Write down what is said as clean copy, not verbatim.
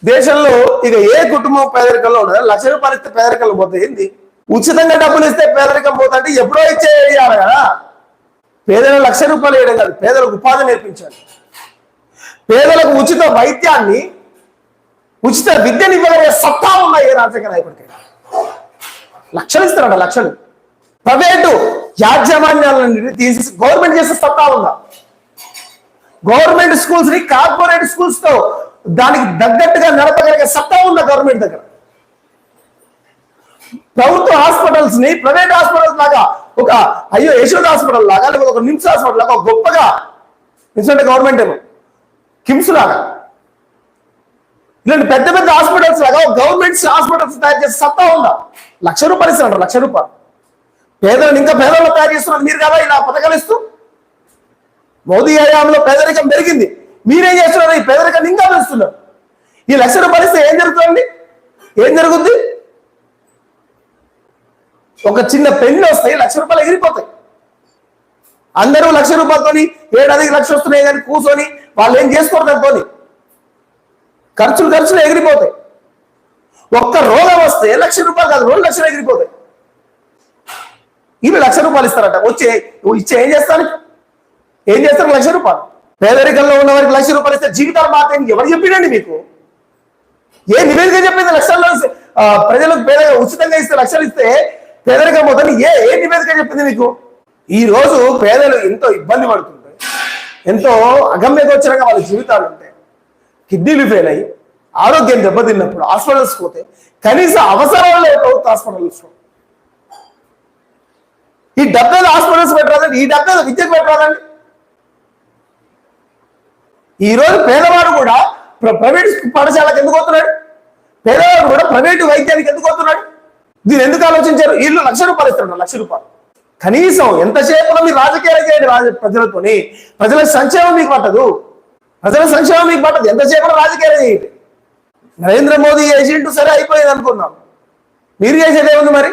దేశంలో ఇక ఏ కుటుంబం పేదరికంలో ఉండదు. 1,00,000 రూపాయలు ఇస్తే పేదరికంలో పోతే ఏంది? ఉచితంగా డబ్బులు ఇస్తే పేదరికం పోతుంటే ఎప్పుడో ఇచ్చేయాలి కదా. పేదలకు 1,00,000 రూపాయలు వేయడం కాదు, పేదలకు ఉపాధి నేర్పించాలి. పేదలకు ఉచిత వైద్యాన్ని, ఉచిత విద్యను ఇవ్వగలిగే సత్తా ఉన్న ఏ రాజకీయ నాయకుడికైనా. లక్షలు ఇస్తారట, లక్షలు. ప్రైవేటు యాజమాన్యాలను తీసి గవర్నమెంట్ చేసే సత్తా ఉందా? గవర్నమెంట్ స్కూల్స్ ని కార్పొరేట్ స్కూల్స్ తో దానికి తగ్గట్టుగా నడపగలిగే సత్తా ఉందా గవర్నమెంట్ దగ్గర? ప్రభుత్వ హాస్పిటల్స్ ని ప్రైవేట్ హాస్పిటల్స్ లాగా, ఒక యశోద హాస్పిటల్ లాగా, లేకపోతే ఒక నిమ్స్ హాస్పిటల్ లాగా గొప్పగా, ఎందుకంటే గవర్నమెంట్ ఏమో కిమ్స్ లాగా, ఇలాంటి పెద్ద పెద్ద హాస్పిటల్స్ లాగా గవర్నమెంట్ హాస్పిటల్స్ తయారు చేసే సత్తా ఉందా? 1,00,000 రూపాయలు ఇస్తున్నారు, 1,00,000 రూపాయలు. పేదలను ఇంకా పేదలను తయారు చేస్తున్నారు మీరు కదా ఇలా పథకాలు ఇస్తూ. మోదీ హయాంలో పేదరికం పెరిగింది, మీరేం చేస్తున్నారు? ఈ పేదరికాన్ని ఇంకా పెంచుతున్నారు. ఈ 1,00,000 రూపాయలు ఇస్తే ఏం జరుగుతుంది? ఏం జరుగుద్ది? ఒక చిన్న పెన్ను వస్తాయి, 1,00,000 రూపాయలు ఎగిరిపోతాయి. అందరూ 1,00,000 రూపాయలతోని ఏడాదికి 1,00,000 వస్తున్నాయి కానీ కూర్చొని వాళ్ళు ఏం చేసుకోరు. దాంతో ఖర్చులు ఎగిరిపోతాయి. ఒక్క రోగం వస్తే 1,00,000 రూపాయలు కాదు, 2,00,000 ఎగిరిపోతాయి. ఇవి 1,00,000 రూపాయలు ఇస్తారట. ఇచ్చే ఏం చేస్తారు? 1,00,000 రూపాయలు. పేదరికంలో ఉన్న వారికి 1,00,000 రూపాయలు ఇస్తే జీవితాలు మాత్రం ఎవరు చెప్పిండండి మీకు? ఏ నివేదిక చెప్పింది? 1,00,000 ప్రజలకు పేదగా ఉచితంగా ఇస్తే 1,00,000 ఇస్తే పేదరికం పోతుంది. ఏ నివేదిక చెప్పింది మీకు? ఈ రోజు పేదలు ఎంతో ఇబ్బంది పడుతుంటాయి, ఎంతో అగమ్యగోచరంగా వాళ్ళ జీవితాలు ఉంటాయి. కిడ్నీలు ఫెయిల్ అయ్యి ఆరోగ్యం దెబ్బతిన్నప్పుడు హాస్పిటల్స్ పోతే కనీస అవసరాలు లేవు ప్రభుత్వ హాస్పిటల్స్ లో. ఈ 70 హాస్పిటల్స్ పెట్టరాదండి, ఈ 70 విద్యకు పెట్టరాదండి. ఈ రోజు పేదవాడు కూడా ప్రైవేట్ పాఠశాలకు ఎందుకు వస్తున్నాడు? పేదవాడు కూడా ప్రైవేటు వైద్యానికి ఎందుకు వస్తున్నాడు? దీన్ని ఎందుకు ఆలోచించారు? వీళ్ళు 1,00,000 రూపాయలు ఇస్తాడు, 1,00,000 రూపాయలు. కనీసం ఎంతసేపు మీరు రాజకీయాలు చేయండి ప్రజలతోని, ప్రజల సంక్షేమం మీకు పట్టదు. ఎంతసేపు రాజకీయాలు చేయండి. నరేంద్ర మోదీ చేసింటూ సరే అయిపోయింది అనుకున్నాం. మీరు చేసేది ఏముంది మరి?